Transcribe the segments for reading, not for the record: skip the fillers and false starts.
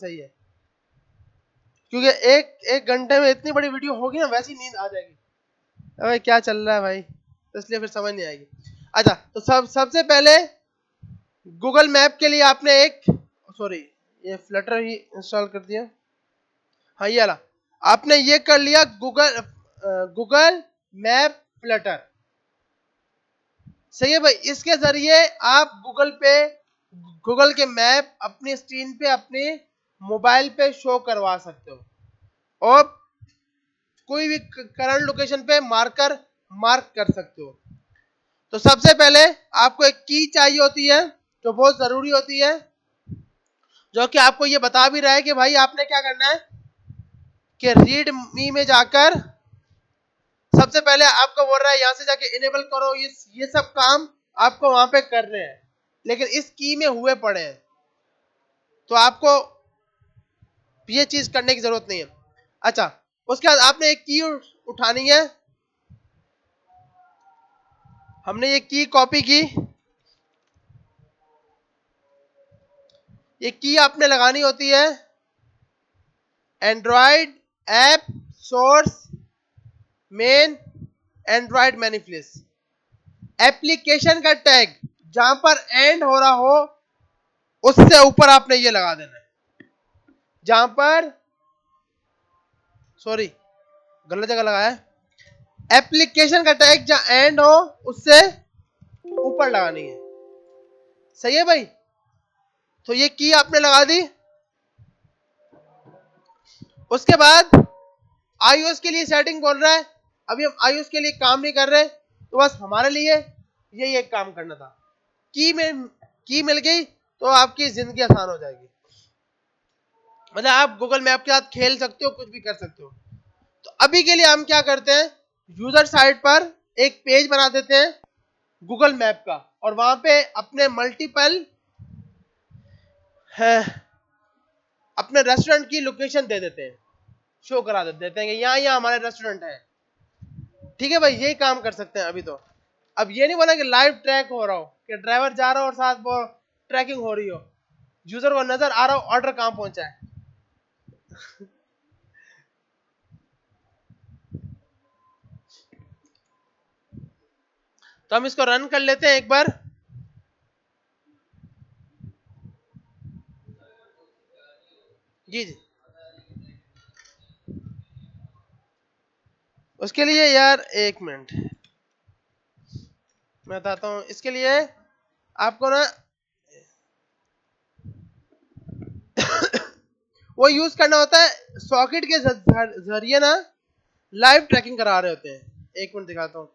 सही है, क्योंकि एक एक घंटे में इतनी बड़ी वीडियो होगी ना, वैसी नींद आ जाएगी, अबे क्या चल रहा है भाई, तो इसलिए फिर समझ नहीं आएगी। अच्छा, तो सबसे पहले गूगल मैप के लिए आपने एक, सॉरी ये फ्लटर ही इंस्टॉल कर दिया, हाँ ये वाला आपने ये कर लिया, गूगल मैप फ्लटर। सही है भाई, इसके जरिए आप गूगल के मैप अपनी स्क्रीन पे अपने मोबाइल पे शो करवा सकते हो और कोई भी करंट लोकेशन पे मार्क कर सकते हो। तो सबसे पहले आपको एक की चाहिए होती है जो बहुत जरूरी होती है, जो कि आपको ये बता भी रहा है कि भाई आपने क्या करना है कि रीड मी में जाकर सबसे पहले आपको बोल रहा है यहां से जाके इनेबल करो, ये सब काम आपको वहां पे करने हैं, लेकिन इस की में हुए पड़े हैं, तो आपको ये चीज करने की जरूरत नहीं है। अच्छा, उसके बाद आपने एक की उठानी है, हमने ये की कॉपी की, ये की आपने लगानी होती है Android app source main Android manifest, application का टैग जहां पर एंड हो रहा हो उससे ऊपर आपने ये लगा देना है, जहां पर, सॉरी गलत जगह लगाया है, एप्लीकेशन का टैग जहां एंड हो उससे ऊपर लगानी है। सही है भाई, तो ये की आपने लगा दी। उसके बाद iOS के लिए सेटिंग बोल रहा है, अभी हम iOS के लिए काम नहीं कर रहे, तो बस हमारे लिए यही एक काम करना था, की मिल गई तो आपकी जिंदगी आसान हो जाएगी, मतलब आप गूगल मैप के साथ खेल सकते हो, कुछ भी कर सकते हो। तो अभी के लिए हम क्या करते हैं, यूजर साइट पर एक पेज बना देते हैं गूगल मैप का, और वहां पे अपने मल्टीपल है अपने रेस्टोरेंट की लोकेशन दे देते हैं, शो करा देते हैं कि यहाँ यहाँ हमारे रेस्टोरेंट है। ठीक है भाई, यही काम कर सकते हैं अभी तो। अब ये नहीं बोला कि लाइव ट्रैक हो रहा हो, कि ड्राइवर जा रहा हो और साथ वो ट्रैकिंग हो रही हो, यूजर को नजर आ रहा हो ऑर्डर कहां पहुंचा है। तो हम इसको रन कर लेते हैं एक बार। जी जी, उसके लिए यार एक मिनट मैं बताता हूँ, इसके लिए आपको ना वो यूज करना होता है, सॉकेट के जरिए ना लाइव ट्रैकिंग करा रहे होते हैं। एक मिनट दिखाता हूँ।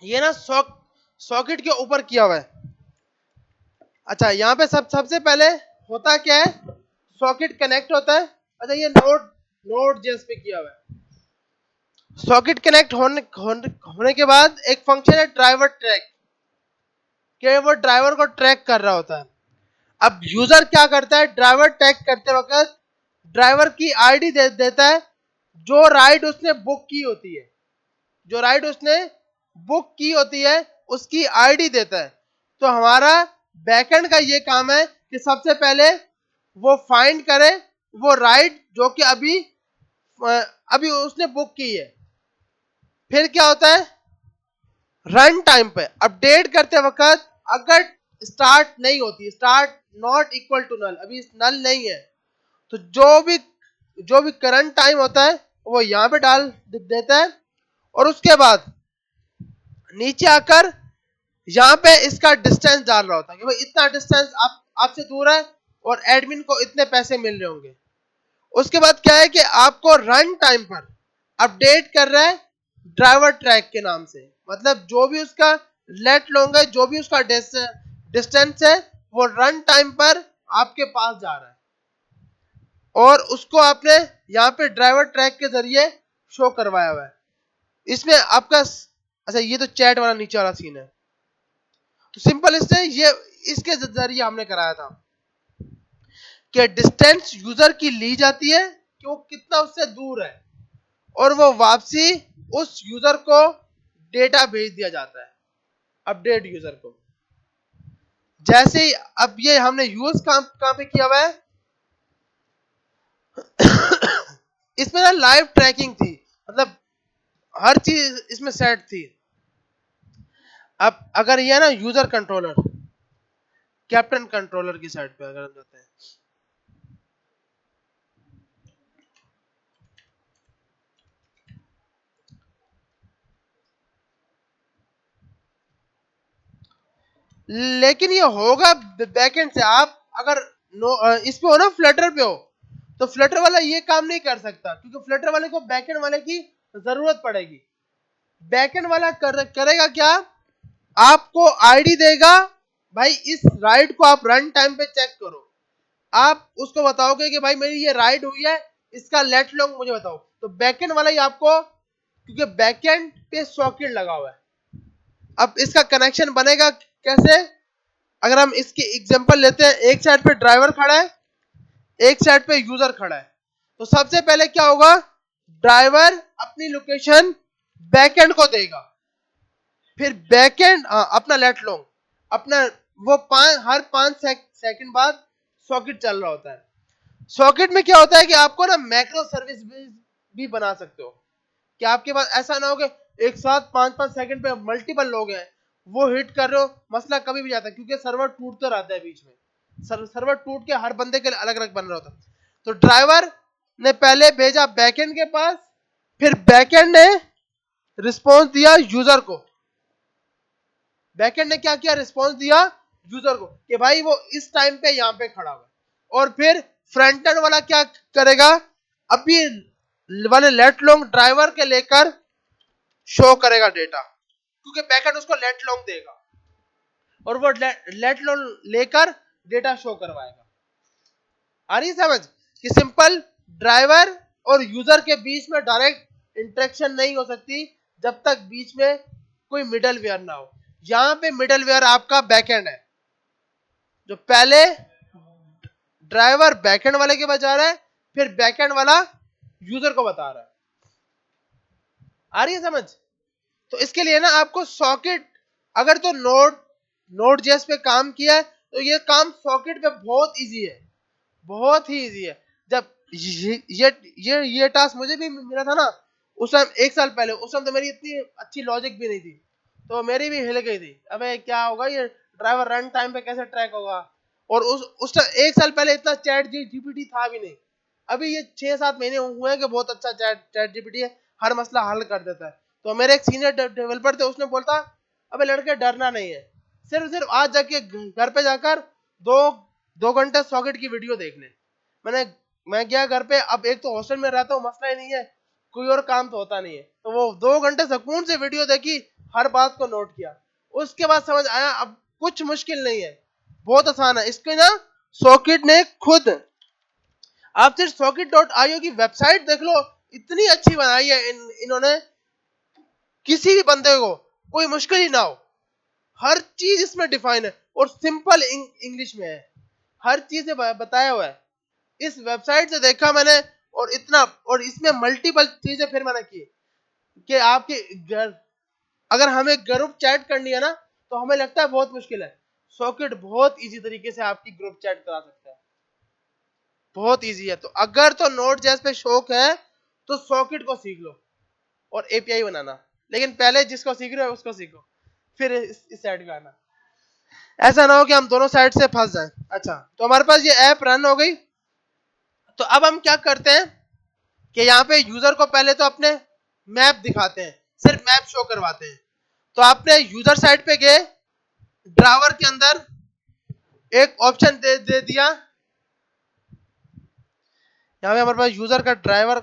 ये ना सॉकेट के ऊपर किया हुआ है। अच्छा, यहाँ पे सबसे पहले होता क्या है, सॉकेट कनेक्ट होता है। अच्छा, ये नोड जेएस पे किया हुआ है। सॉकेट कनेक्ट होने के बाद एक फंक्शन है ड्राइवर ट्रैक, कि वो ड्राइवर को ट्रैक कर रहा होता है। अब यूजर क्या करता है, ड्राइवर ट्रैक करते वक्त ड्राइवर की आईडी देता है, जो राइड उसने बुक की होती है, जो राइड उसने बुक की होती है उसकी आईडी देता है। तो हमारा बैकएंड का ये काम है कि सबसे पहले वो फाइंड करे वो राइड जो कि अभी उसने बुक की है। फिर क्या होता है, रन टाइम पे अपडेट करते वक्त अगर स्टार्ट नहीं होती, start not equal to null, अभी नल नहीं है, तो जो भी करंट टाइम होता है वो यहाँ पे डाल देता है, और उसके बाद नीचे आकर यहाँ पे इसका डिस्टेंस डाल रहा होता है कि भाई इतना डिस्टेंस आपसे दूर है और एडमिन को इतने पैसे मिल रहे होंगे। उसके बाद क्या है कि आपको रन टाइम पर अपडेट कर रहा है ड्राइवर ट्रैक के नाम से, मतलब जो भी उसका लेट लॉन्ग है, जो भी उसका डिस्टेंस है, वो रन टाइम पर आपके पास जा रहा है और उसको आपने यहाँ पे ड्राइवर ट्रैक के जरिए शो करवाया हुआ है। इसमें आपका अच्छा ये तो चैट वाला नीचे वाला सीन है, तो सिंपल इससे ये इसके जरिए हमने कराया था कि डिस्टेंस यूजर की ली जाती है कि वो कितना उससे दूर है, और वो वापसी उस यूजर को डेटा भेज दिया जाता है, अपडेट यूजर को। जैसे ही अब ये हमने यूज कहां पे किया हुआ है इसमें ना लाइव ट्रैकिंग थी, मतलब हर चीज इसमें सेट थी। अब अगर ये ना यूजर कंट्रोलर, कैप्टन कंट्रोलर की साइड पे अगर हम जाते हैं, लेकिन ये होगा बैकएंड से। आप अगर इस पे हो ना, फ्लटर पे हो, तो फ्लटर वाला ये काम नहीं कर सकता, क्योंकि फ्लटर वाले को बैकएंड वाले की जरूरत पड़ेगी। बैकएंड वाला करेगा क्या, आपको आईडी देगा, भाई इस राइड को आप रन टाइम पे चेक करो। आप उसको बताओगे कि भाई मेरी ये राइड हुई है, इसका लेट लॉन्ग मुझे बताओ, तो बैकएंड वाला ही आपको, क्योंकि बैकएंड पे सॉकेट लगा हुआ है। अब इसका कनेक्शन बनेगा कैसे, अगर हम इसकी एग्जांपल लेते हैं, एक साइड पे ड्राइवर खड़ा है, एक साइड पे यूजर खड़ा है, तो सबसे पहले क्या होगा, ड्राइवर अपनी लोकेशन बैकएंड को देगा, फिर बैकएंड अपना लेट लॉन्ग अपना, वो हर 5 सेकंड बाद सॉकेट चल रहा होता है। सॉकेट में क्या होता है कि आपको ना मैक्रो सर्विस भी बना सकते हो, कि आपके पास ऐसा ना हो कि एक साथ 5-5 सेकंड पे मल्टीपल लोग हैं, वो हिट कर रहे हो, मसला कभी भी जाता है, क्योंकि सर्वर टूटता रहता है बीच में, सर्वर टूट के हर बंदे के लिए अलग अलग बन रहा होता है। तो ड्राइवर ने पहले भेजा बैकएंड के पास, फिर बैकएंड ने रिस्पॉन्स दिया यूजर को, बैकएंड ने क्या किया, रिस्पॉन्स दिया यूजर को कि भाई वो इस टाइम पे यहाँ पे खड़ा हुआ, और फिर फ्रंट एंड वाला क्या करेगा, अभी वाले लेट लॉन्ग ड्राइवर के लेकर शो करेगा डेटा, क्योंकि बैकएंड उसको लेट लॉन्ग देगा और वो लेट लॉन्ग लेकर डेटा शो करवाएगा। आ रही समझ कि सिंपल ड्राइवर और यूजर के बीच में डायरेक्ट इंटरेक्शन नहीं हो सकती जब तक बीच में कोई मिडल वेयर ना हो। यहां पे मिडल वेयर आपका बैकएंड है, जो पहले ड्राइवर बैकएंड वाले के बजा रहा है, फिर बैकएंड वाला यूजर को बता रहा है। आ रही है समझ। तो इसके लिए ना आपको सॉकेट, अगर तो नोड जेएस पे काम किया है तो ये काम सॉकेट पे बहुत इजी है, बहुत ही इजी है। जब ये टास्क मुझे भी मिला था ना उस टाइम, 1 साल पहले, उस टाइम तो मेरी इतनी अच्छी लॉजिक भी नहीं थी, तो मेरी भी हिल गई थी, अबे क्या होगा ये ड्राइवर रन टाइम पे कैसे ट्रैक होगा। और उस टाइम 1 साल पहले इतना चैट जीपीटी था भी नहीं, अभी ये 6-7 महीने हुए हैं कि बहुत अच्छा चैट जीपीटी है, हर मसला हल कर देता है। तो मेरे एक सीनियर डेवलपर थे, उसने बोलता अबे लड़के डरना नहीं है, सिर्फ सिर्फ आज जाके घर पे जाकर दो 2 घंटे सॉकेट की वीडियो देख ले। मैं गया घर पे, अब एक तो हॉस्टल में रहता हूँ, मसला ही नहीं है, कोई और काम तो होता नहीं है, तो वो 2 घंटे सुकून से वीडियो देखी, हर बात को नोट किया, उसके बाद समझ आया अब कुछ मुश्किल नहीं है, बहुत आसान है। इसके ना सॉकेट ने खुद, आप सिर्फ socket.io की वेबसाइट देख लो, इतनी अच्छी बनाई है इन्होंने, किसी भी बंदे को कोई मुश्किल ही ना हो, हर चीज इसमें डिफाइन है और सिंपल इंग्लिश में है, हर चीज बताया हुआ है। इस वेबसाइट से देखा मैंने, और इतना, और इसमें मल्टीपल चीजें फिर मैंने की कि आपके घर, अगर हमें ग्रुप चैट करनी है ना, तो हमें लगता है बहुत मुश्किल है, सॉकेट बहुत इजी तरीके से आपकी ग्रुप चैट करा सकता है, बहुत इजी है। तो अगर तो नोड जेएस पे शौक है तो सॉकेट को सीख लो और एपीआई बनाना। लेकिन पहले जिसको सीख रहे हो उसको सीखो, फिर इस साइड पे आना। ऐसा ना हो कि हम दोनों साइड से फंस जाएं। अच्छा, तो हमारे पास ये ऐप रन हो गई। तो अब हम क्या करते हैं कि यहाँ पे यूजर को पहले तो अपने मैप दिखाते हैं, सिर्फ मैप शो करवाते हैं। तो आपने यूजर साइड पे गए, ड्राइवर के अंदर एक ऑप्शन दे दिया। यहाँ पे हमारे पास यूजर का ड्राइवर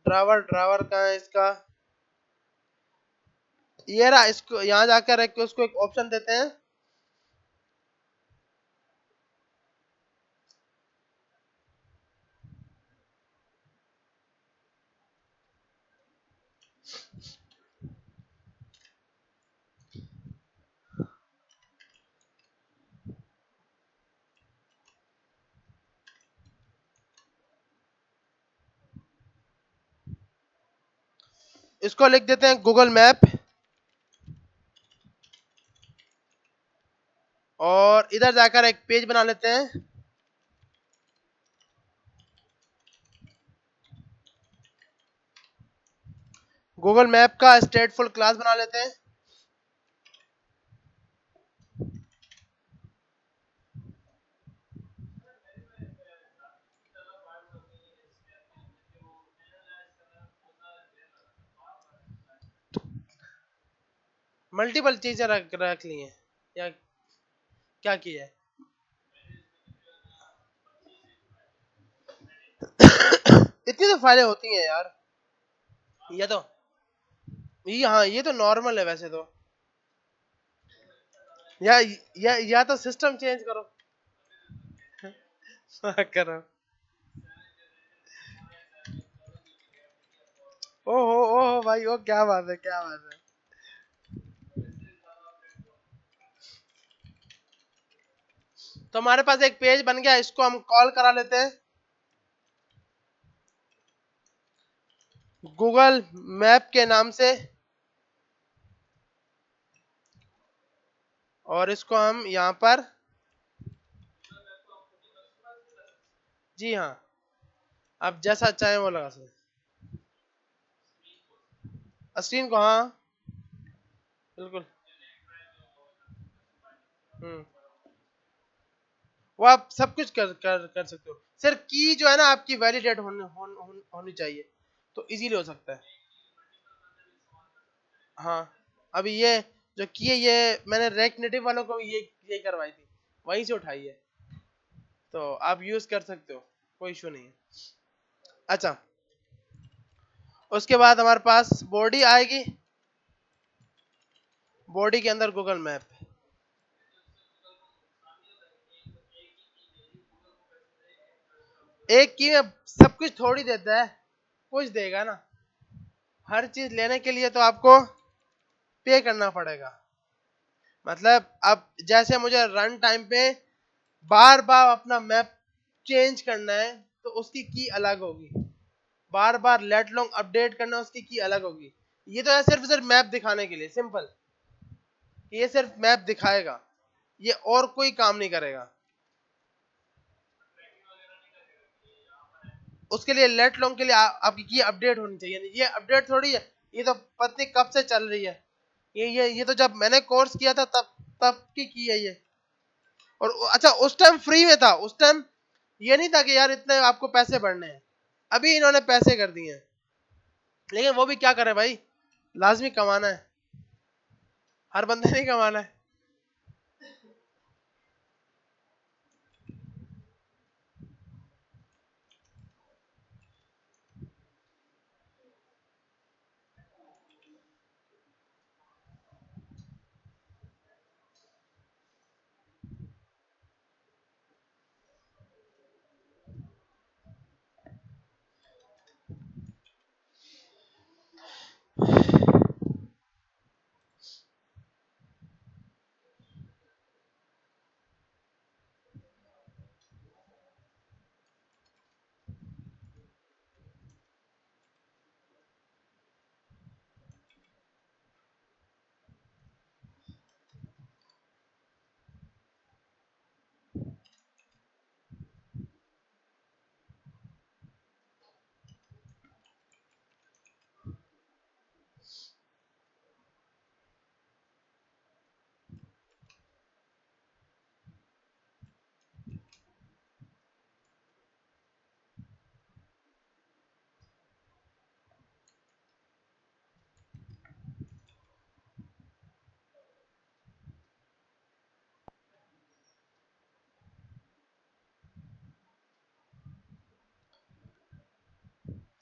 ड्राइवर ड्राइवर का है इसका, ये रहा। इसको यहाँ जाकर एक उसको एक ऑप्शन देते हैं। इसको लिख देते हैं गूगल मैप, और इधर जाकर एक पेज बना लेते हैं। गूगल मैप का स्टेटफुल क्लास बना लेते हैं। मल्टीपल चीजें रख ली हैं या क्या किया है? इतनी तो फाइलें होती हैं यार। ये तो ये हाँ, ये तो नॉर्मल है वैसे तो। या या तो सिस्टम चेंज करो। करो। ओहो ओहो भाई, ओ क्या बात है, क्या बात है। तो हमारे पास एक पेज बन गया, इसको हम कॉल करा लेते हैं गूगल मैप के नाम से, और इसको हम यहाँ पर, जी हाँ, आप जैसा चाहें वो लगा सकते हैं। स्क्रीन को, हाँ बिल्कुल। हम्म, वो आप सब कुछ कर सकते हो। सिर्फ की जो है ना आपकी वैलिडेट होनी चाहिए, तो इजीली हो सकता है। हाँ, अभी ये जो की है, ये मैंने रेक नेटिव वालों को ये करवाई थी, वहीं से उठाई है। तो आप यूज कर सकते हो, कोई इशू नहीं है। अच्छा, उसके बाद हमारे पास बॉडी आएगी। बॉडी के अंदर गूगल मैप, एक की में सब कुछ थोड़ी देता है, कुछ देगा ना। हर चीज लेने के लिए तो आपको पे करना पड़ेगा। मतलब अब जैसे मुझे रन टाइम पे बार बार अपना मैप चेंज करना है, तो उसकी की अलग होगी। बार बार लेट लॉन्ग अपडेट करना, उसकी की अलग होगी। ये तो है सिर्फ सिर्फ मैप दिखाने के लिए, सिंपल। ये सिर्फ मैप दिखाएगा, ये और कोई काम नहीं करेगा। उसके लिए लेट लॉन्ग के लिए आपकी की अपडेट होनी चाहिए। ये अपडेट थोड़ी है, ये तो पता नहीं कब से चल रही है। ये तो जब मैंने कोर्स किया था तब तब की है ये। और अच्छा, उस टाइम फ्री में था। उस टाइम ये नहीं था कि यार इतने आपको पैसे भरने हैं। अभी इन्होंने पैसे कर दिए हैं, लेकिन वो भी क्या करे भाई, लाजमी कमाना है, हर बंदे नहीं कमाना है।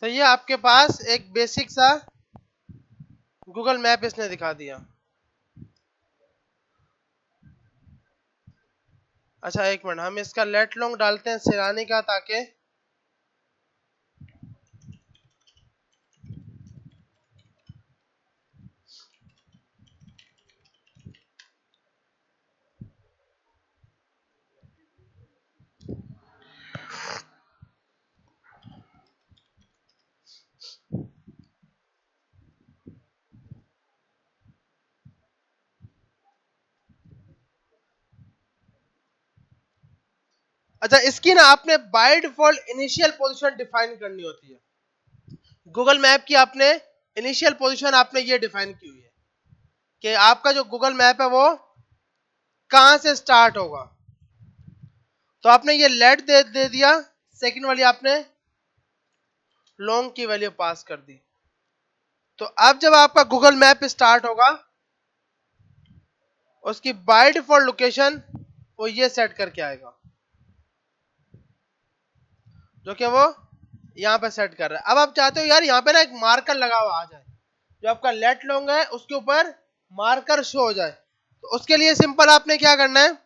तो ये आपके पास एक बेसिक सा गूगल मैप इसने दिखा दिया। अच्छा एक मिनट, हम इसका लेट लॉन्ग डालते हैं सिरानी का, ताकि अच्छा इसकी ना आपने by default initial position define करनी होती है। गूगल मैप की आपने इनिशियल पोजीशन आपने ये डिफाइन की हुई है कि आपका जो गूगल मैप है वो कहां से स्टार्ट होगा। तो आपने ये लेट दे दिया, सेकंड वाली आपने लॉन्ग की वैल्यू पास कर दी। तो अब जब आपका गूगल मैप स्टार्ट होगा, उसकी बाय डिफॉल्ट लोकेशन वो ये सेट करके आएगा, जो कि वो यहाँ पे सेट कर रहा है। अब आप चाहते हो यार यहाँ पे ना एक मार्कर लगा हुआ आ जाए, जो आपका लेट लॉन्ग है उसके ऊपर मार्कर शो हो जाए। तो उसके लिए सिंपल आपने क्या करना है,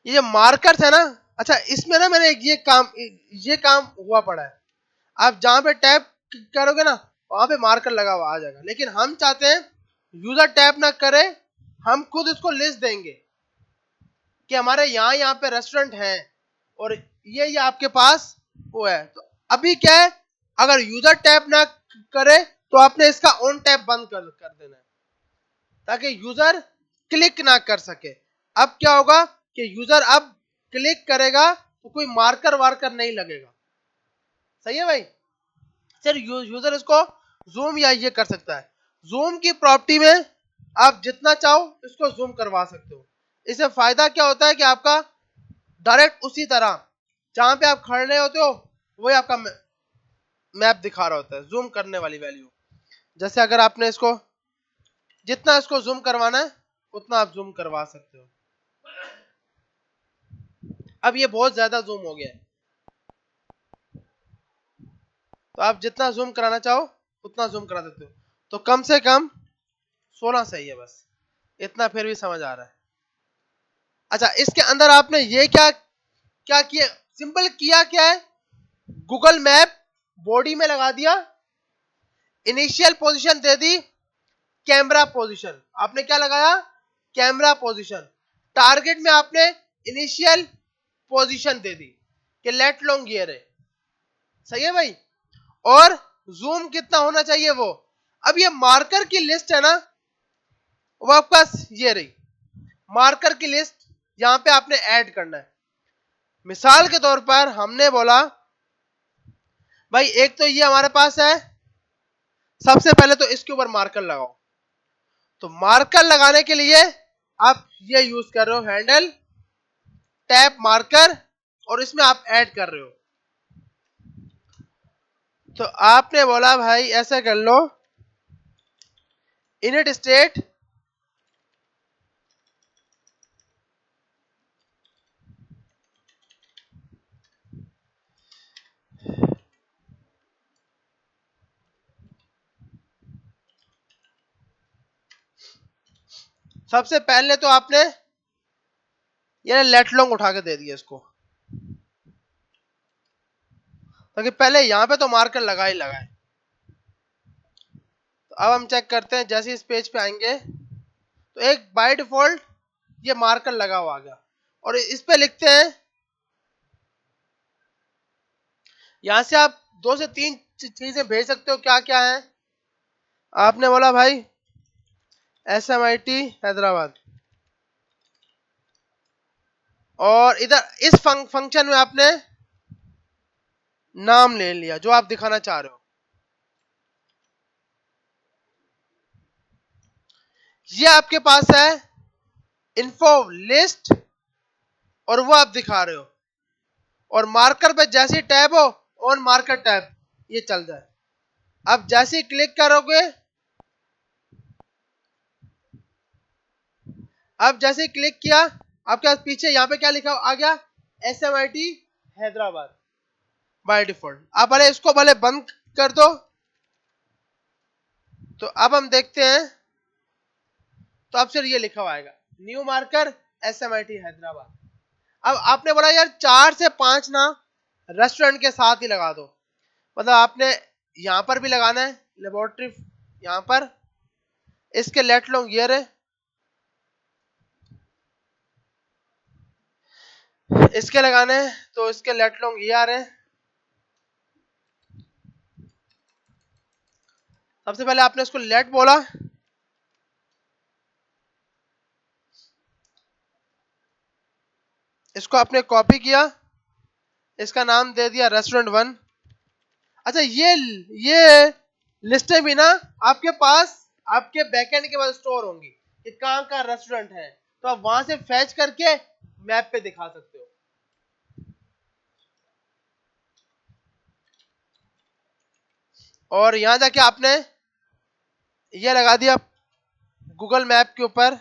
ये मार्कर्स है ना, अच्छा इसमें ना मैंने ये काम हुआ पड़ा है। आप जहां पे टैप करोगे ना वहां पे मार्कर लगा हुआ आ जाएगा, लेकिन हम चाहते हैं यूजर टैप ना करे, हम खुद इसको लिस्ट देंगे कि हमारे यहाँ पे रेस्टोरेंट हैं और ये आपके पास वो है। तो अभी क्या है, अगर यूजर टैप ना करे तो आपने इसका ऑन टैप बंद कर देना है, ताकि यूजर क्लिक ना कर सके। अब क्या होगा कि यूजर अब क्लिक करेगा तो कोई मार्कर वार्कर नहीं लगेगा। सही है भाई, सिर्फ यूजर इसको जूम या ये कर सकता है। जूम की प्रॉपर्टी में आप जितना चाहो इसको जूम करवा सकते हो। इससे फायदा क्या होता है कि आपका डायरेक्ट उसी तरह जहां पे आप खड़े होते हो वही आपका मैप दिखा रहा होता है, जूम करने वाली वैल्यू। जैसे अगर आपने इसको जितना इसको जूम करवाना है उतना आप जूम करवा सकते हो। अब ये बहुत ज्यादा जूम हो गया है, तो आप जितना जूम कराना चाहो उतना जूम करा सकते हो। तो कम से कम 16 सही है, बस इतना फिर भी समझ आ रहा है। अच्छा इसके अंदर आपने ये क्या क्या किया, सिंपल किया क्या है, गूगल मैप बॉडी में लगा दिया, इनिशियल पोजीशन दे दी कैमरा पोजीशन। आपने क्या लगाया, कैमरा पोजीशन। टारगेट में आपने इनिशियल पोजीशन दे दी कि लेट लॉन्ग गियर है। सही है भाई, और जूम कितना होना चाहिए वो। अब ये मार्कर की लिस्ट है ना, वो आपके पास ये रही मार्कर की लिस्ट, यहां पे आपने ऐड करना है। मिसाल के तौर पर हमने बोला भाई एक तो ये हमारे पास है, सबसे पहले तो इसके ऊपर मार्कर लगाओ। तो मार्कर लगाने के लिए आप ये यूज कर रहे हो हैंडल टैप मार्कर, और इसमें आप ऐड कर रहे हो। तो आपने बोला भाई ऐसा कर लो, इनिट स्टेट सबसे पहले तो आपने ये लेट लॉन्ग उठा के दे दिया इसको, क्योंकि पहले यहां पे तो मार्कर लगा ही लगा है। तो अब हम चेक करते हैं, जैसे इस पेज पे आएंगे तो एक बाय डिफॉल्ट ये मार्कर लगा हुआ आ गया, और इस पे लिखते हैं, यहां से आप 2 से 3 चीजें भेज सकते हो। क्या क्या है, आपने बोला भाई SMIT हैदराबाद, और इधर इस फंक्शन में आपने नाम ले लिया जो आप दिखाना चाह रहे हो। ये आपके पास है इन्फो लिस्ट, और वो आप दिखा रहे हो, और मार्कर पे जैसे ही टैब हो ऑन मार्कर टैब ये चल जाए। अब जैसे ही क्लिक करोगे, अब जैसे ही क्लिक किया आपके पास पीछे यहाँ पे क्या लिखा आ गया, SMIT हैदराबाद। By default. आप भले इसको भले बंद कर दो। तो अब हम देखते हैं, तो अब फिर ये लिखा हुआ आएगा न्यू मार्कर SMIT हैदराबाद। अब आपने बोला यार 4 से 5 ना रेस्टोरेंट के साथ ही लगा दो, मतलब आपने यहां पर भी लगाना है लेबोरेटरी, यहां पर इसके लेट लॉन्ग ईयर है, इसके लगाने हैं तो इसके लेट लॉन्ग ईयर है। सबसे पहले आपने इसको लेट बोला, इसको आपने कॉपी किया, इसका नाम दे दिया रेस्टोरेंट 1। अच्छा ये लिस्टें भी ना आपके पास आपके बैकएंड के पास स्टोर होंगी कि कहाँ का रेस्टोरेंट है, तो आप वहां से फैच करके मैप पे दिखा सकते हो। और यहां जाके आपने ये लगा दिया गूगल मैप के ऊपर,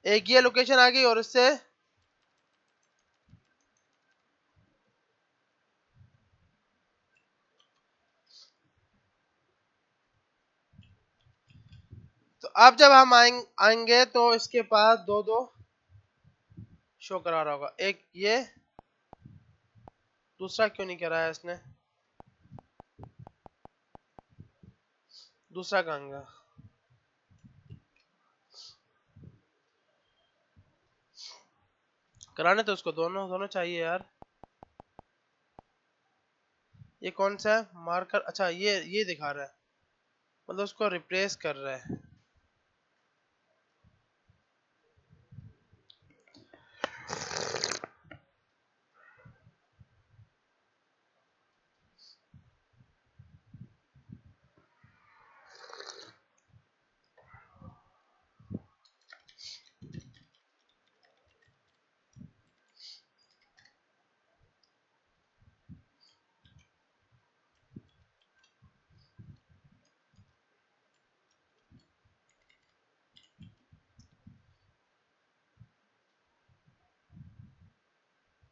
एक ये लोकेशन आ गई, और इससे तो अब जब हम आएंगे तो इसके पास दो दो शो करा रहा होगा, एक ये, दूसरा क्यों नहीं करा है इसने, दूसरा कहाँ गया, कराने तो उसको दोनों दोनों चाहिए यार। ये कौन सा है मार्कर, अच्छा ये दिखा रहा है, मतलब उसको रिप्लेस कर रहा है।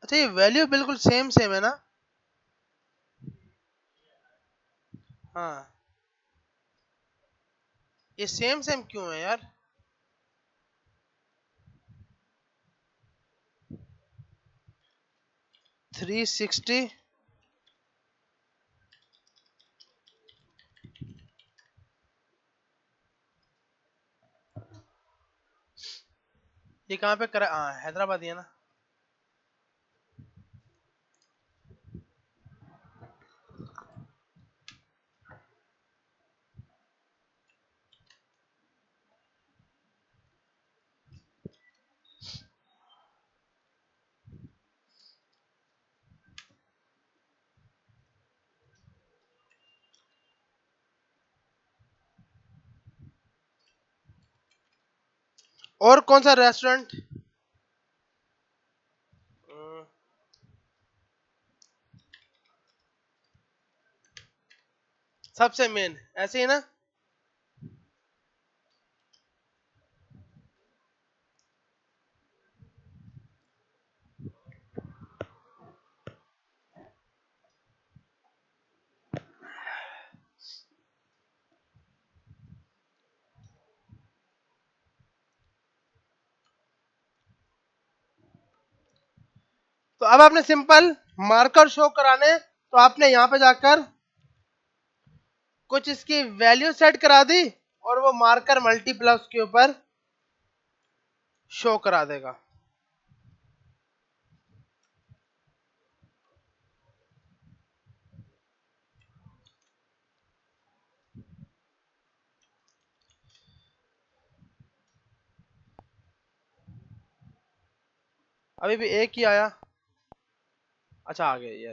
अच्छा ये वैल्यू बिल्कुल सेम सेम है ना। हाँ ये सेम सेम क्यों है यार, 360, ये कहाँ पे करा, हाँ हैदराबाद ही है ना। और कौन सा रेस्टोरेंट, सबसे मेन ऐसे ही ना। तो अब आपने सिंपल मार्कर शो कराने, तो आपने यहां पे जाकर कुछ इसकी वैल्यू सेट करा दी, और वो मार्कर मल्टीप्लाई उसके ऊपर शो करा देगा। अभी भी एक ही आया, अच्छा आ गया ये,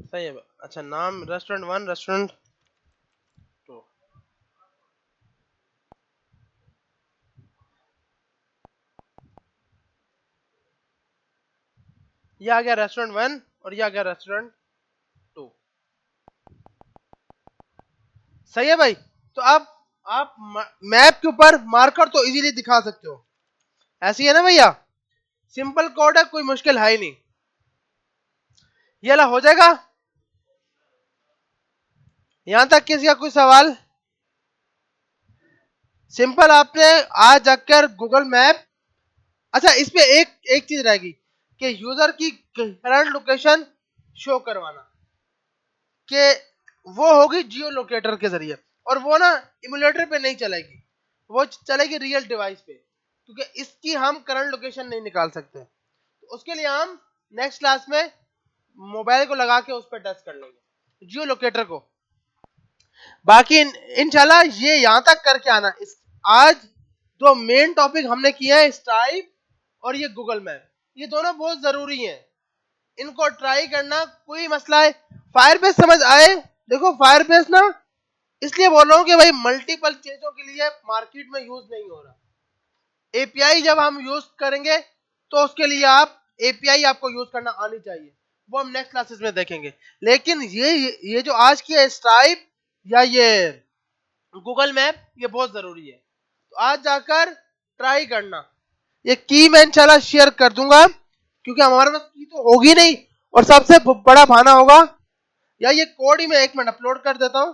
सही है। अच्छा नाम रेस्टोरेंट 1 रेस्टोरेंट 2, ये आ गया रेस्टोरेंट 1 और ये आ गया रेस्टोरेंट 2। सही है भाई। तो आप मैप के ऊपर मार्कर तो इजीली दिखा सकते हो, ऐसी है ना भैया। सिंपल कोड है, कोई मुश्किल है ही नहीं। ये ला हो जाएगा। यहां तक किसी का कोई सवाल? सिंपल, आपने आज जाकर गूगल मैप, अच्छा इस पे एक एक चीज रहेगी कि यूजर की करंट लोकेशन शो करवाना, कि वो होगी जियो लोकेटर के जरिए, और वो ना इमुलेटर पे नहीं चलेगी, वो चलेगी रियल डिवाइस पे, क्योंकि इसकी हम करंट लोकेशन नहीं निकाल सकते। तो उसके लिए हम नेक्स्ट क्लास में मोबाइल को लगा के उस पर टेस्ट कर लेंगे जियो लोकेटर को। बाकी इंशाल्लाह ये यहां तक करके आना। आज जो मेन टॉपिक हमने किया है स्ट्राइप और ये गूगल मैप, ये दोनों बहुत जरूरी हैं, इनको ट्राई करना, कोई मसला है। फायरबेस समझ आए? देखो फायरबेस ना इसलिए बोल रहा हूँ कि भाई मल्टीपल चीजों के लिए मार्केट में यूज नहीं हो रहा। एपीआई जब हम यूज करेंगे तो उसके लिए आप एपीआई आपको यूज करना आनी चाहिए, वो हम नेक्स्ट क्लासेस में देखेंगे। लेकिन ये जो आज की है स्ट्राइप या ये गूगल मैप, ये बहुत जरूरी है। तो आज जाकर ट्राई करना। ये की मैं इंशाल्लाह शेयर कर दूंगा, क्योंकि हमारे पास की तो होगी नहीं, और सबसे बड़ा बहाना होगा, या ये कोड ही मैं 1 मिनट अपलोड कर देता हूं।